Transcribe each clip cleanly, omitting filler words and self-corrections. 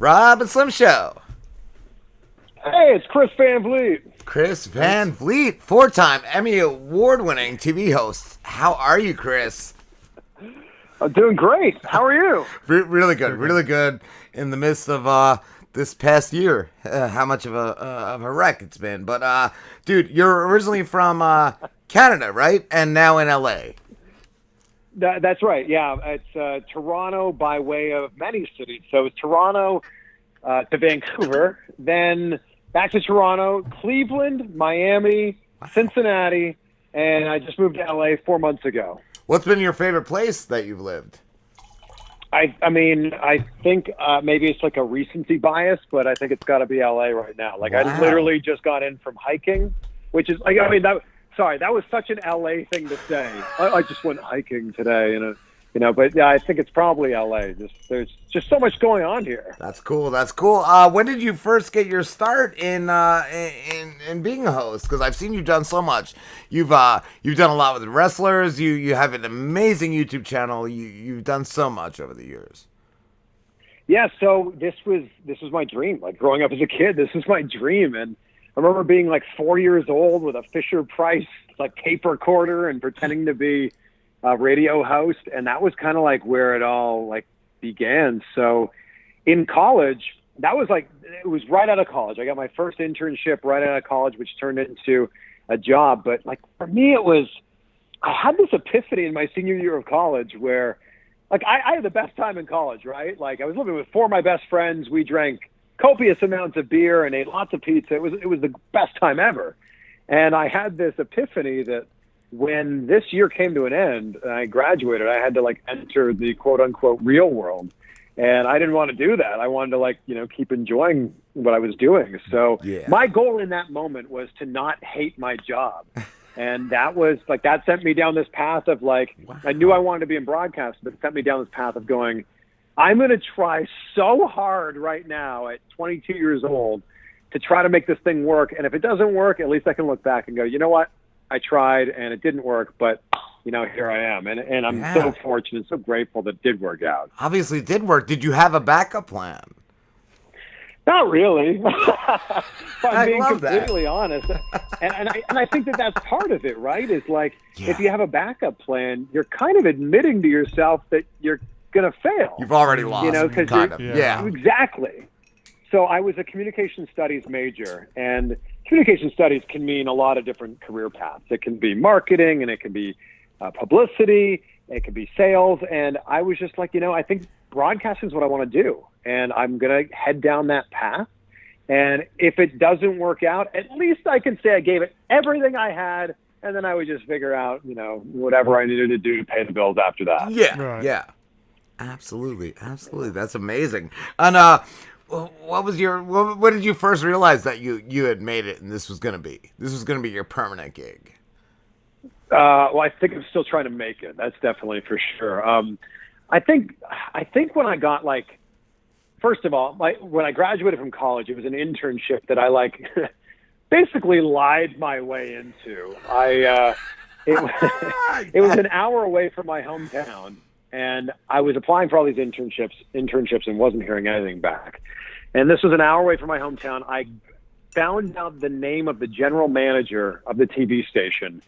Rob and Slim Show. Hey, it's Chris Van Vliet. Chris Van Vliet, four-time Emmy award-winning TV host. How are you, Chris? I'm doing great. How are you? Really good, really good. In the midst of this past year, how much of a wreck it's been. But dude, you're originally from Canada, right? And now in LA. That's right. Yeah, it's Toronto by way of many cities. So it's Toronto to Vancouver, then back to Toronto, Cleveland, Miami, Cincinnati, and I just moved to LA 4 months ago. What's been your favorite place that you've lived? I mean, I think maybe it's like a recency bias, but I think it's got to be LA right now. Like, Wow. I literally just got in from hiking, which is like, I mean, that was such an LA thing to say. I just went hiking today, but yeah, I think it's probably LA. There's just so much going on here. That's cool. That's cool. When did you first get your start in being a host? Because I've seen you've done so much. You've done a lot with wrestlers. You have an amazing YouTube channel. You've done so much over the years. Yeah. So this was my dream. Like growing up as a kid, this was my dream. And I remember being like 4 years old with a Fisher Price like tape recorder and pretending to be a radio host, and that was kind of like where it all like began. So in college, it was right out of college. I got my first internship right out of college, which turned into a job. But like for me, I had this epiphany in my senior year of college where like I had the best time in college, right? Like I was living with four of my best friends. We drank copious amounts of beer and ate lots of pizza. It was the best time ever. And I had this epiphany that when this year came to an end and I graduated, I had to like enter the quote unquote real world. And I didn't want to do that. I wanted to keep enjoying what I was doing. So My goal in that moment was to not hate my job. And that was like, that sent me down this path of like, wow. I knew I wanted to be in broadcast, but it sent me down this path of going, I'm going to try so hard right now at 22 years old to try to make this thing work. And if it doesn't work, at least I can look back and go, you know what? I tried and it didn't work, but here I am. And I'm so fortunate, so grateful that it did work out. Obviously it did work. Did you have a backup plan? Not really. If I'm being completely that. honest. And I think that's part of it, right? Is like, if you have a backup plan, you're kind of admitting to yourself that you're going to fail. You've already lost, kind of. Yeah. Exactly. So I was a communication studies major, and communication studies can mean a lot of different career paths. It can be marketing, and it can be publicity, it can be sales. And I was just like, I think broadcasting is what I want to do, and I'm going to head down that path. And if it doesn't work out, at least I can say I gave it everything I had, and then I would just figure out, whatever I needed to do to pay the bills after that. Yeah, right. Yeah. Absolutely. That's amazing. And when did you first realize that you had made it and this was going to be your permanent gig? Well, I think I'm still trying to make it. That's definitely for sure. I think when I got first of all, when I graduated from college, it was an internship that I basically lied my way into. It was an hour away from my hometown. And I was applying for all these internships and wasn't hearing anything back. And this was an hour away from my hometown. I found out the name of the general manager of the TV station.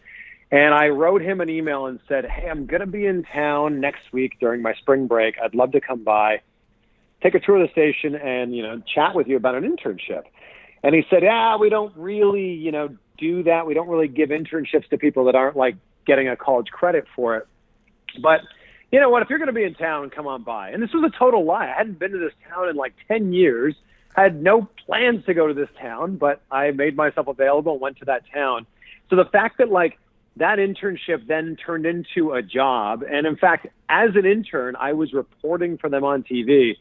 And I wrote him an email and said, hey, I'm going to be in town next week during my spring break. I'd love to come by, take a tour of the station and, chat with you about an internship. And he said, we don't really, do that. We don't really give internships to people that aren't getting a college credit for it. But you know what, if you're going to be in town, come on by. And this was a total lie. I hadn't been to this town in 10 years. I had no plans to go to this town, but I made myself available and went to that town. So the fact that that internship then turned into a job. And in fact, as an intern, I was reporting for them on TV.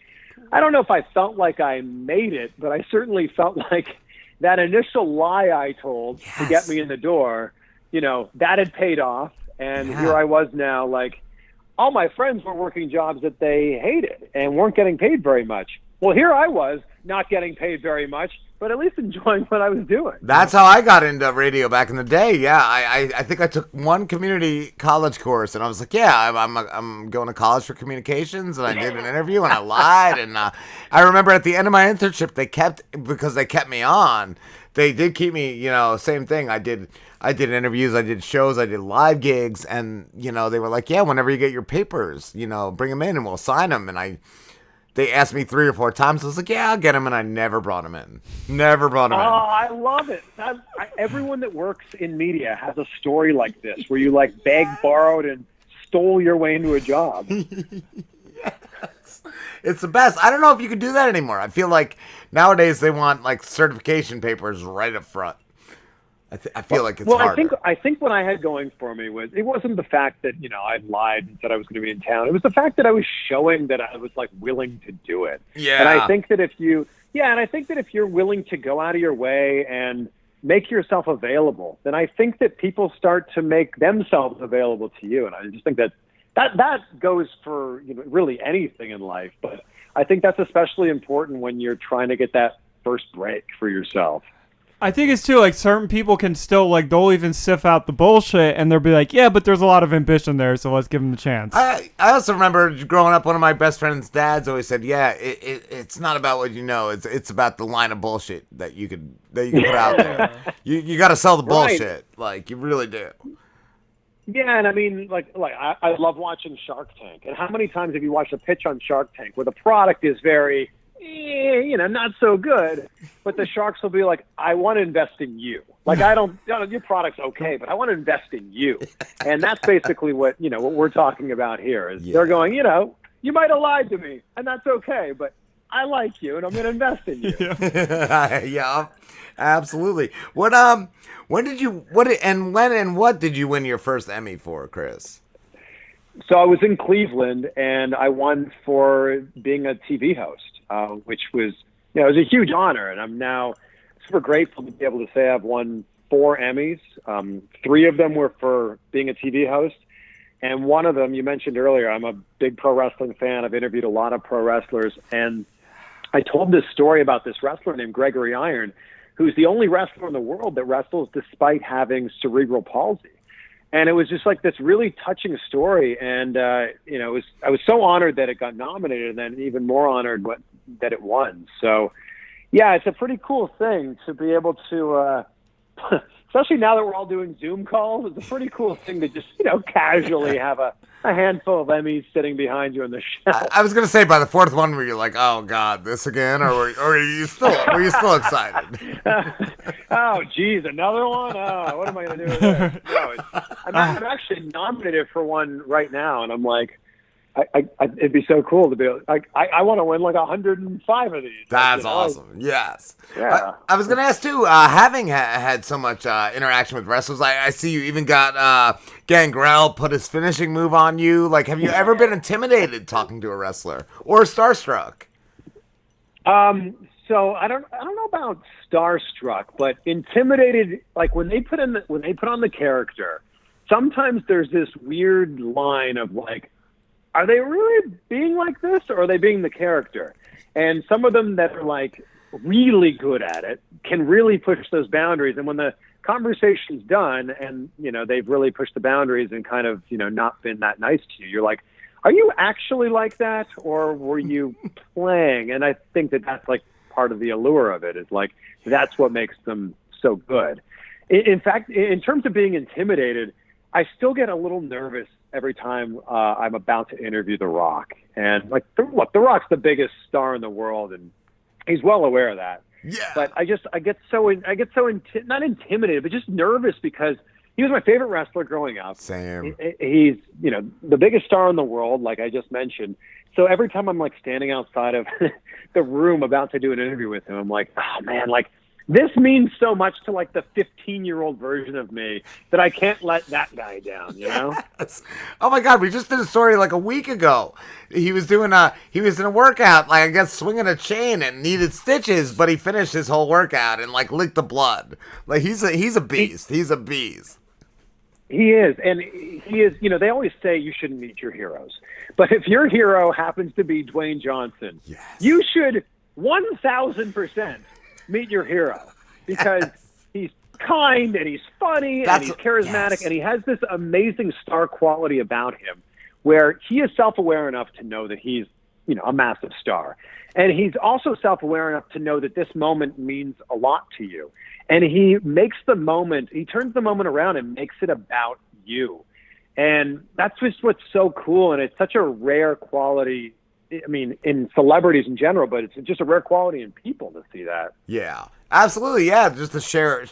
I don't know if I felt like I made it, but I certainly felt like that initial lie I told to get me in the door, that had paid off. And here I was now, all my friends were working jobs that they hated and weren't getting paid very much. Well, here I was, not getting paid very much, but at least enjoying what I was doing. That's how I got into radio back in the day. Yeah, I think I took one community college course, and I was like, yeah, I'm going to college for communications, and I did an interview, and I lied, and I remember at the end of my internship, because they kept me on, they did keep me, same thing. I did interviews, I did shows, I did live gigs, and, they were like, yeah, whenever you get your papers, bring them in and we'll sign them, and they asked me 3 or 4 times. I was like, yeah, I'll get him. And I never brought him in. Never brought him in. Oh, I love it. Everyone that works in media has a story like this, where you like begged, borrowed, and stole your way into a job. Yes. It's the best. I don't know if you can do that anymore. I feel like nowadays they want like certification papers right up front. I feel like it's harder. I think what I had going for me was, it wasn't the fact that, I lied and said I was going to be in town. It was the fact that I was showing that I was like willing to do it. Yeah. And I think that if you're willing to go out of your way and make yourself available, then I think that people start to make themselves available to you. And I just think that goes for, really anything in life. But I think that's especially important when you're trying to get that first break for yourself. I think it's too, like, certain people can still, like, they'll even sift out the bullshit, and they'll be like, yeah, but there's a lot of ambition there, so let's give them the chance. I also remember growing up, one of my best friend's dads always said, yeah, it's not about what you know, it's about the line of bullshit that you can put out there. You got to sell the bullshit, right. Like, you really do. Yeah, and I mean, like I love watching Shark Tank, and how many times have you watched a pitch on Shark Tank where the product is very... not so good, but the sharks will be like, I want to invest in you. Like, your product's okay, but I want to invest in you. And that's basically what we're talking about here is They're going, you might have lied to me, and that's okay, but I like you, and I'm going to invest in you. Yeah, absolutely. What did you win your first Emmy for, Chris? So I was in Cleveland, and I won for being a TV host. Which was, it was a huge honor, and I'm now super grateful to be able to say I've won 4 Emmys. 3 of them were for being a TV host, and one of them, you mentioned earlier, I'm a big pro wrestling fan. I've interviewed a lot of pro wrestlers, and I told this story about this wrestler named Gregory Iron, who's the only wrestler in the world that wrestles despite having cerebral palsy. And it was just like this really touching story, and I was so honored that it got nominated, and then even more honored that it won. So, yeah, it's a pretty cool thing to be able to, especially now that we're all doing Zoom calls. It's a pretty cool thing to just casually have a handful of Emmys sitting behind you on the shelf. I was gonna say by the 4th one, were you like, oh God, this again, or were you still excited? Oh geez, another one? Oh, what am I gonna do with this? No, I'm actually nominated for one right now, and I'm like, it'd be so cool to be like, I want to win like 105 of these. That's awesome. Yes. Yeah. I was gonna ask too. Having had so much interaction with wrestlers, I see you even got Gangrel put his finishing move on you. Like, have you ever been intimidated talking to a wrestler or starstruck? So I don't know about starstruck, but intimidated. Like when they put on the character, sometimes there's this weird line of like, are they really being like this, or are they being the character? And some of them that are like really good at it can really push those boundaries. And when the conversation's done and, they've really pushed the boundaries and kind of, not been that nice to you, you're like, are you actually like that, or were you playing? And I think that that's like part of the allure of it, is like, that's what makes them so good. In fact, in terms of being intimidated, I still get a little nervous every time I'm about to interview The Rock. And like, look, The Rock's the biggest star in the world, and he's well aware of that. Yeah. But I get so not intimidated, but just nervous, because he was my favorite wrestler growing up. Same. He's, the biggest star in the world, like I just mentioned. So every time I'm like standing outside of the room about to do an interview with him, I'm like, oh man, like, this means so much to like the 15-year-old version of me that I can't let that guy down, Yes. Oh my God, we just did a story like a week ago. He was in a workout, like I guess swinging a chain and needed stitches, but he finished his whole workout and like licked the blood. Like he's a beast. He's a beast. He is, and he is. You know, they always say you shouldn't meet your heroes, but if your hero happens to be Dwayne Johnson, you should 1,000% meet your hero because he's kind and he's funny and he's charismatic and he has this amazing star quality about him, where he is self-aware enough to know that he's, you know, a massive star, and he's also self-aware enough to know that this moment means a lot to you. And he makes the moment, he turns the moment around and makes it about you. And that's just what's so cool. And it's such a rare quality, I mean, in celebrities in general, but it's just a rare quality in people to see that. Yeah, absolutely. Yeah, just to share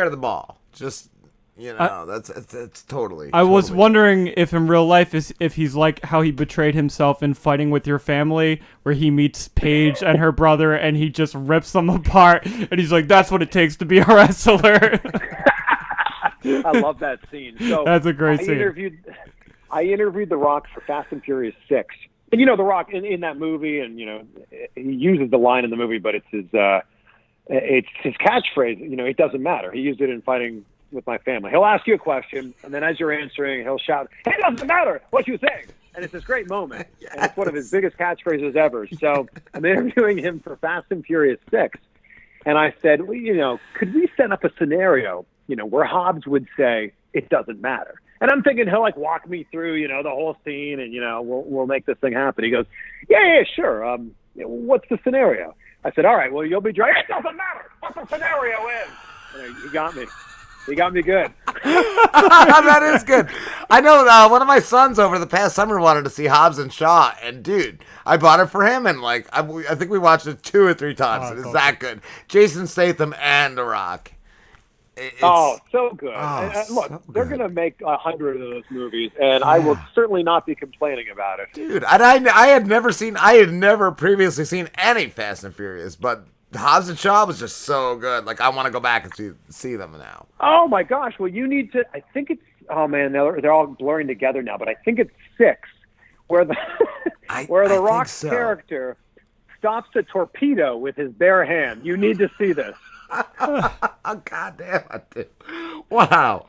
the ball. Just, you know, that's totally. I was wondering if in real life if he's like how he betrayed himself in Fighting with Your Family, where he meets Paige and her brother and he just rips them apart, and he's like, "That's what it takes to be a wrestler." I love that scene. So that's a great scene. I interviewed The Rock for Fast and Furious 6, and you know The Rock in that movie, and you know he uses the line in the movie, but it's his catchphrase. You know, it doesn't matter. He used it in Fighting with My Family. He'll ask you a question, and then as you're answering, he'll shout, "It doesn't matter what you think." And it's this great moment. And it's one of his biggest catchphrases ever. So I'm interviewing him for Fast and Furious 6. And I said, well, you know, could we set up a scenario, you know, where Hobbs would say, "It doesn't matter." And I'm thinking he'll like walk me through, you know, the whole scene and, you know, we'll make this thing happen. He goes, yeah, sure. What's the scenario? I said, all right, well, you'll be driving. It doesn't matter what the scenario is. And he got me. He got me good. That is good. I know one of my sons over the past summer wanted to see Hobbs and Shaw, and dude, I bought it for him, and like I think we watched it 2 or 3 times. It's that good. Jason Statham and The Rock. So good. Look, so they're going to make 100 of those movies, and I will certainly not be complaining about it. Dude, and I had never previously seen any Fast and Furious, but Hobbs and Shaw was just so good. Like, I want to go back and see them now. Oh my gosh! Well, you need to. I think it's. Oh man, they're all blurring together now. But I think it's 6, where the the Rock's character stops a torpedo with his bare hand. You need to see this. God damn it, dude. Wow.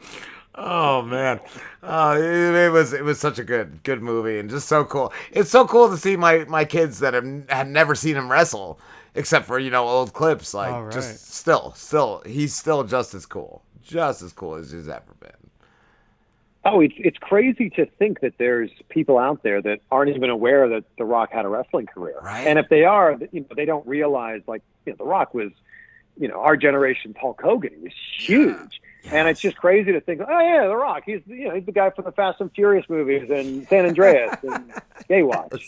Oh man. It was such a good movie, and just so cool. It's so cool to see my kids that had never seen him wrestle, except for, you know, old clips. Like, just still he's still just as cool as he's ever been. Oh, it's crazy to think that there's people out there that aren't even aware that The Rock had a wrestling career. Right. And if they are, you know, they don't realize, like, you know, The Rock was, you know, our generation's Hulk Hogan. He was huge. Yes. And it's just crazy to think, oh yeah, The Rock. He's the guy from the Fast and Furious movies and San Andreas and Baywatch.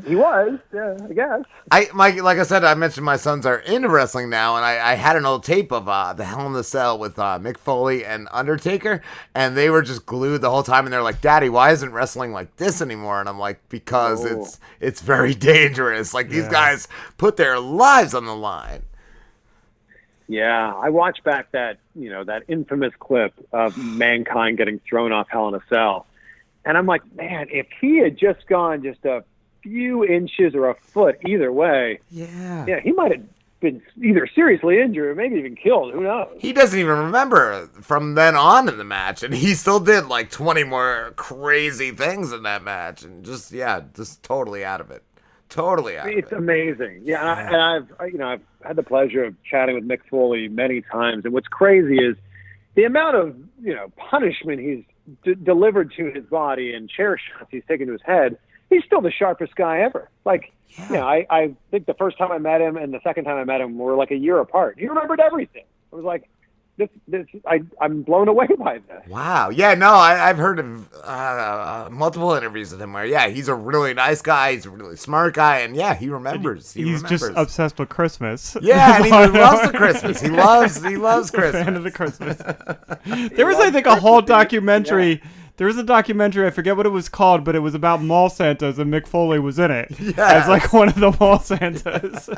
He was, I guess. Like I said, I mentioned my sons are into wrestling now, and I had an old tape of the Hell in the Cell with Mick Foley and Undertaker, and they were just glued the whole time, and they're like, "Daddy, why isn't wrestling like this anymore?" And I'm like, because it's very dangerous. Like, these guys put their lives on the line. Yeah, I watched back that infamous clip of Mankind getting thrown off Hell in a Cell. And I'm like, man, if he had just gone just a few inches or a foot either way, he might have been either seriously injured or maybe even killed. Who knows? He doesn't even remember from then on in the match, and he still did like 20 more crazy things in that match, and just totally out of it. Totally out of it. It's amazing. Yeah, and I've had the pleasure of chatting with Mick Foley many times, and what's crazy is the amount of punishment he's delivered to his body and chair shots he's taken to his head. He's still the sharpest guy ever. Like, I think the first time I met him and the second time I met him were like a year apart. He remembered everything. I was like, I'm blown away by this. Wow. Yeah, no, I've heard of multiple interviews with him where, he's a really nice guy. He's a really smart guy. And, he remembers. He's just obsessed with Christmas. Yeah, and he loves the Christmas. He loves Christmas. Fan of the Christmas. There was, I think, a whole documentary. Yeah. There was a documentary, I forget what it was called, but it was about mall Santas, and Mick Foley was in it as like one of the mall Santas.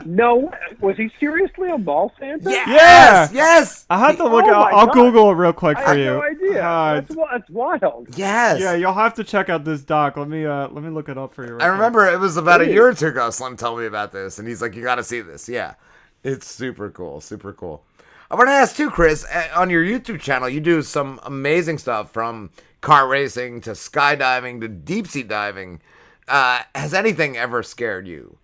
No, was he seriously a mall Santa? Yes. I have to look. I'll Google it real quick for you. I had no idea. That's wild. Yes. Yeah, you'll have to check out this doc. Let me look it up for you. I remember it was about a year or two ago. Slim told me about this, and he's like, "You got to see this." Yeah, it's super cool. Super cool. I want to ask too, Chris, on your YouTube channel, you do some amazing stuff from car racing to skydiving to deep sea diving. Has anything ever scared you?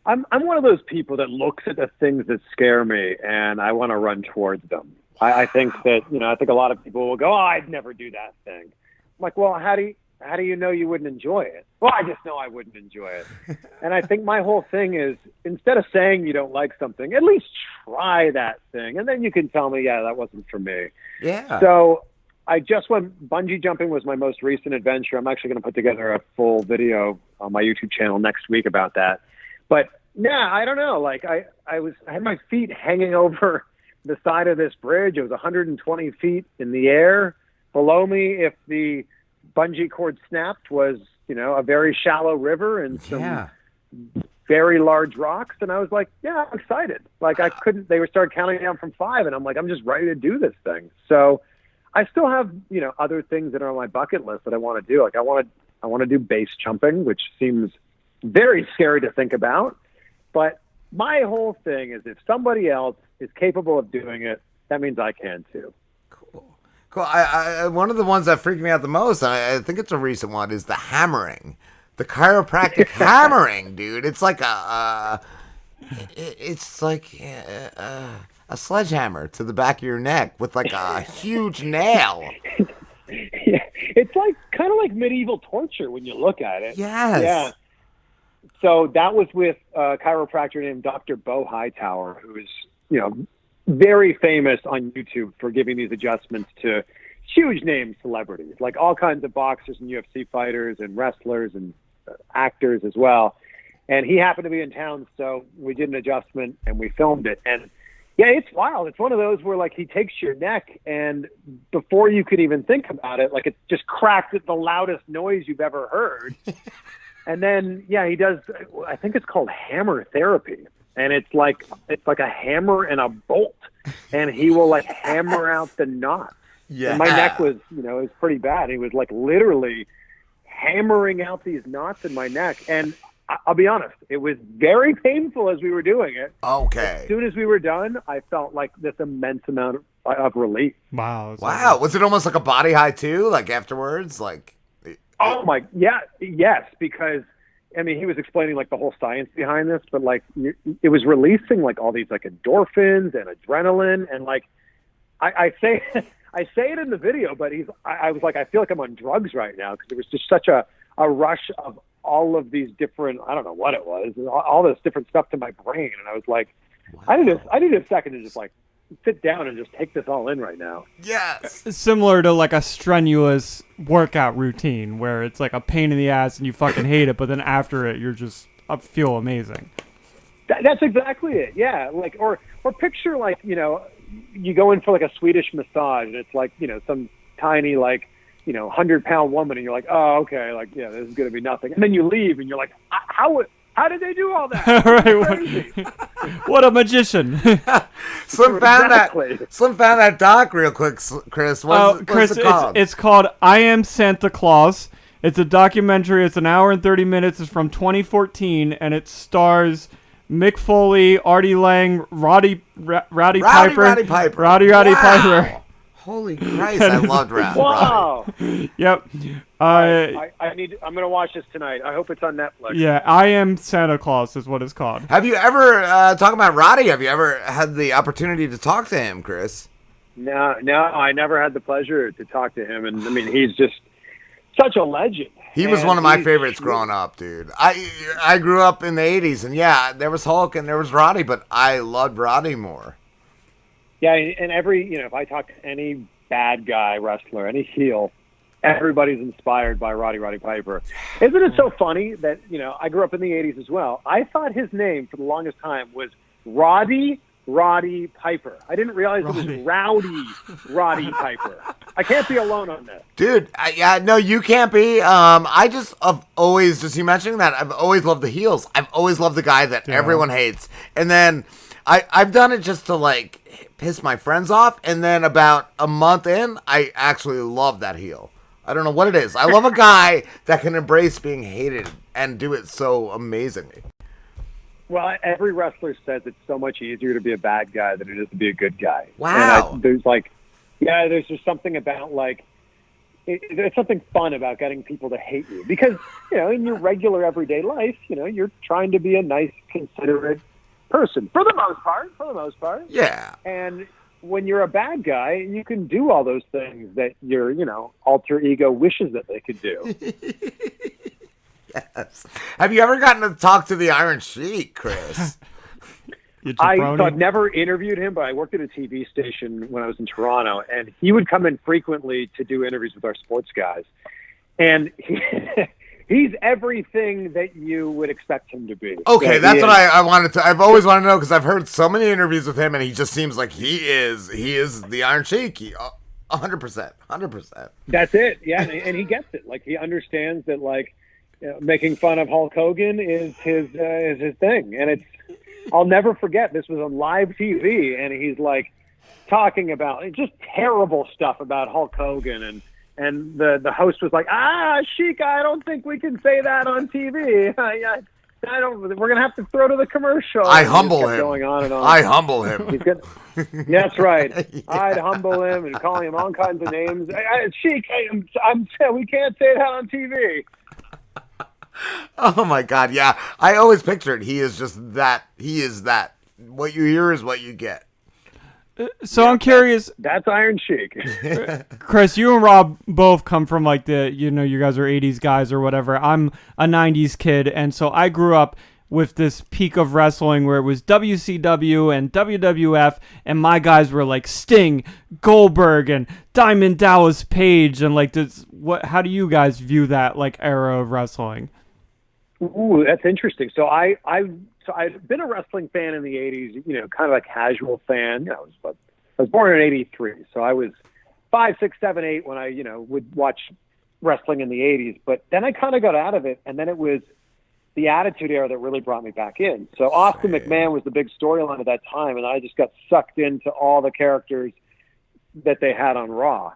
I'm one of those people that looks at the things that scare me and I want to run towards them. I think that, I think a lot of people will go, oh, I'd never do that thing. I'm like, well, how do you know you wouldn't enjoy it? Well, I just know I wouldn't enjoy it. And I think my whole thing is, instead of saying you don't like something, at least try that thing. And then you can tell me, yeah, that wasn't for me. Yeah. So I just went, bungee jumping was my most recent adventure. I'm actually going to put together a full video on my YouTube channel next week about that. But yeah, I don't know. Like I had my feet hanging over the side of this bridge. It was 120 feet in the air. Below me, if the bungee cord snapped, was, a very shallow river and some very large rocks. And I was like, yeah, I'm excited. Like they were started counting down from 5 and I'm like, I'm just ready to do this thing. So I still have, other things that are on my bucket list that I want to do. Like I want to do base jumping, which seems very scary to think about. But my whole thing is if somebody else is capable of doing it, that means I can too. Cool. I one of the ones that freaked me out the most, and I think it's a recent one, is the hammering. The chiropractic hammering, dude. It's like a sledgehammer to the back of your neck with like a huge nail. Yeah, it's like kind of like medieval torture when you look at it. Yes. Yeah. So that was with a chiropractor named Dr. Bo Hightower, who is, very famous on YouTube for giving these adjustments to huge name celebrities, like all kinds of boxers and UFC fighters and wrestlers and actors as well. And he happened to be in town, so we did an adjustment and we filmed it. And yeah, it's wild. It's one of those where like he takes your neck and before you could even think about it, like it just cracked at the loudest noise you've ever heard. And then, yeah, he does, I think it's called hammer therapy. And it's like a hammer and a bolt. And he will like hammer out the knots. Yeah. And my neck was, it was pretty bad. He was like literally hammering out these knots in my neck. And I'll be honest, it was very painful as we were doing it. Okay. As soon as we were done, I felt like this immense amount of relief. Wow. Wow. Was it almost like a body high too? Like afterwards? Like, oh my, yeah, yes, because I mean, he was explaining like the whole science behind this, but like it was releasing like all these like endorphins and adrenaline, and like I say it in the video, but I was like, I feel like I'm on drugs right now because there was just such a rush of all of these different, I don't know what it was, all this different stuff to my brain, and I was like, wow. I need a second to just like sit down and just take this all in right now. Yes. It's similar to like a strenuous workout routine where it's like a pain in the ass and you fucking hate it, but then after it, you're just feel amazing. That's exactly it. Yeah. Like, or picture like, you go in for like a Swedish massage and it's like, some tiny, like, 100-pound woman and you're like, oh, okay. Like, yeah, this is going to be nothing. And then you leave and you're like, how did they do all that? Right. What a magician. Slim found that doc real quick, Chris. What's it called? It's called I Am Santa Claus. It's a documentary. It's an hour and 30 minutes. It's from 2014, and it stars Mick Foley, Artie Lang, Roddy Piper. Holy Christ, I loved Roddy. Wow. Yep. I'm gonna watch this tonight. I hope it's on Netflix. Yeah, I Am Santa Claus is what it's called. Have you ever talking about Roddy? Have you ever had the opportunity to talk to him, Chris? No, I never had the pleasure to talk to him, and I mean, he's just such a legend. He was one of my favorites growing up, dude. I grew up in the '80s, and yeah, there was Hulk and there was Roddy, but I loved Roddy more. Yeah, and if I talk to any bad guy wrestler, any heel, everybody's inspired by Roddy Piper. Isn't it so funny that, I grew up in the 80s as well. I thought his name for the longest time was Roddy Piper. I didn't realize it was Roddy Piper. I can't be alone on this. Dude, no, you can't be. I've always, just you mentioning that, I've always loved the heels. I've always loved the guy that everyone hates. And then I've done it just to, like, piss my friends off, and then about a month in, I actually love that heel. I don't know what it is. I love a guy that can embrace being hated and do it so amazingly. Well, every wrestler says it's so much easier to be a bad guy than it is to be a good guy. Wow. And there's just something about like, there's something fun about getting people to hate you because, in your regular everyday life, you're trying to be a nice, considerate person for the most part. Yeah. And when you're a bad guy, you can do all those things that your, alter ego wishes that they could do. Yes. Have you ever gotten to talk to the Iron Sheik, Chris? So I've never interviewed him, but I worked at a TV station when I was in Toronto, and he would come in frequently to do interviews with our sports guys. And he's everything that you would expect him to be. Okay, that's what I wanted to. I've always wanted to know because I've heard so many interviews with him, and he just seems like he is the Iron Sheik. 100%. That's it. Yeah, and he gets it. Like he understands that. Like making fun of Hulk Hogan is his thing, and it's. I'll never forget. This was on live TV, and he's like talking about just terrible stuff about Hulk Hogan, and the host was like, Sheik, I don't think we can say that on TV. I don't. We're gonna have to throw to the commercial. I humble him. Going on and on. I humble him. He's good. That's right. Yeah. I'd humble him and calling him all kinds of names. Sheik, we can't say that on TV. Oh my God! Yeah, I always pictured he is just that. He is that. What you hear is what you get. So I'm curious. That's Iron Sheik. Chris, you and Rob both come from like you guys are 80s guys or whatever. I'm a 90s kid, and so I grew up with this peak of wrestling where it was WCW and WWF, and my guys were like Sting, Goldberg, and Diamond Dallas Page, and like this. How do you guys view that like era of wrestling? Ooh, that's interesting. So I've been a wrestling fan in the 80s, kind of a casual fan. I was born in 83, so I was 5, 6, 7, 8 when I, would watch wrestling in the 80s. But then I kind of got out of it, and then it was the Attitude Era that really brought me back in. So Austin McMahon was the big storyline at that time, and I just got sucked into all the characters that they had on Raw.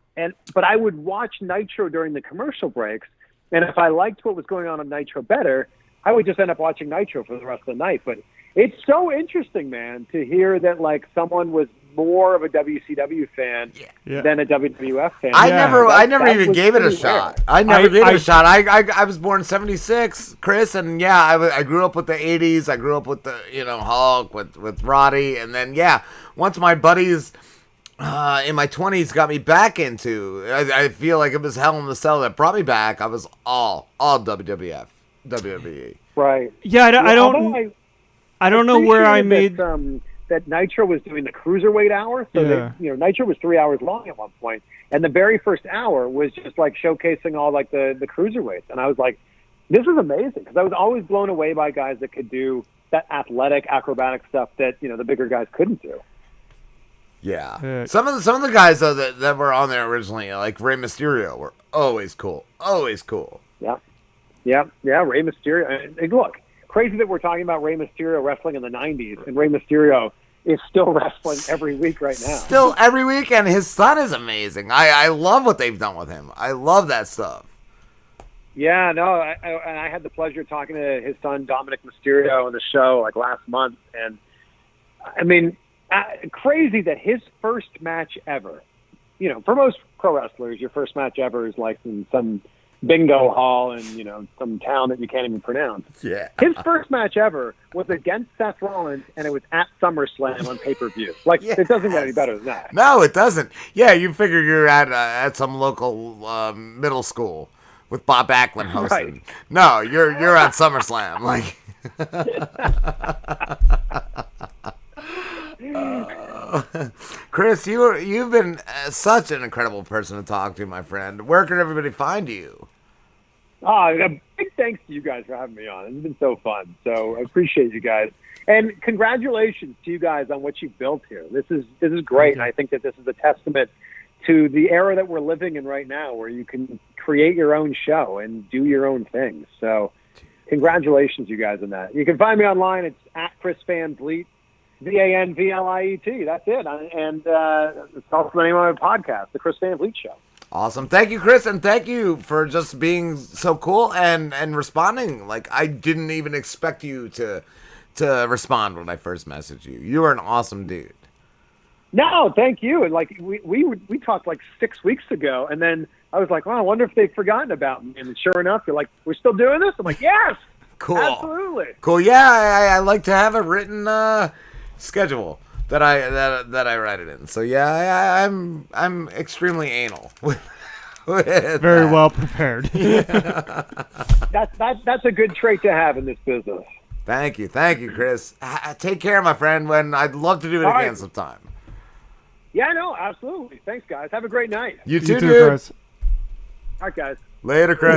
But I would watch Nitro during the commercial breaks, and if I liked what was going on Nitro better, I would just end up watching Nitro for the rest of the night. But it's so interesting, man, to hear that like someone was more of a WCW fan than a WWF fan. I never even gave it a shot. I never gave it a shot. I was born in '76, Chris, and I grew up with the '80s. I grew up with the Hulk, with Roddy, and then once my buddies in my 20s got me back into. I feel like it was Hell in the Cell that brought me back. I was all WWF, WWE. Right. Yeah, I don't know where I made that Nitro was doing the cruiserweight hour. So Nitro was 3 hours long at one point, and the very first hour was just like showcasing all like the cruiserweights, and I was like, this is amazing because I was always blown away by guys that could do that athletic, acrobatic stuff that the bigger guys couldn't do. Yeah. Some of the guys though that were on there originally, like Rey Mysterio, were always cool. Always cool. Yeah. Rey Mysterio. And look, crazy that we're talking about Rey Mysterio wrestling in the 90s, and Rey Mysterio is still wrestling every week right now. Still every week, and his son is amazing. I love what they've done with him. I love that stuff. Yeah, no, I had the pleasure of talking to his son Dominic Mysterio on the show like last month, and I mean, crazy that his first match ever. For most pro wrestlers, your first match ever is like in some bingo hall in some town that you can't even pronounce. Yeah. His first match ever was against Seth Rollins, and it was at SummerSlam on pay-per-view. Like It doesn't get any better than that. No, it doesn't. Yeah, you figure you're at some local middle school with Bob Backlund hosting. Right. No, you're at SummerSlam. Like. Chris, you've been such an incredible person to talk to, my friend. Where can everybody find you? A big thanks to you guys for having me on. It's been so fun. So I appreciate you guys. And congratulations to you guys on what you've built here. This is great. And I think that this is a testament to the era that we're living in right now, where you can create your own show and do your own things. So congratulations, you guys, on that. You can find me online. It's at Chris Van Vliet. VanVliet. That's it. And it's also the name of my podcast, The Chris Van Vliet Show. Awesome. Thank you, Chris, and thank you for just being so cool and responding. Like, I didn't even expect you to to respond when I first messaged you. You were an awesome dude. No, thank you. And like we talked like 6 weeks ago, and then I was like, "Oh, I wonder if they've forgotten about me." And sure enough, you're like, "We're still doing this?" I'm like, "Yes, Cool. absolutely." Cool. Yeah, I like to have a written schedule that I write it in. So yeah, I'm extremely anal. with Very that. well prepared. That's a good trait to have in this business. Thank you, Chris. Take care, my friend. When I'd love to do it All again right. sometime. Yeah, no, absolutely. Thanks, guys. Have a great night. You too, You too, dude. Chris. All right, guys. Later, Chris.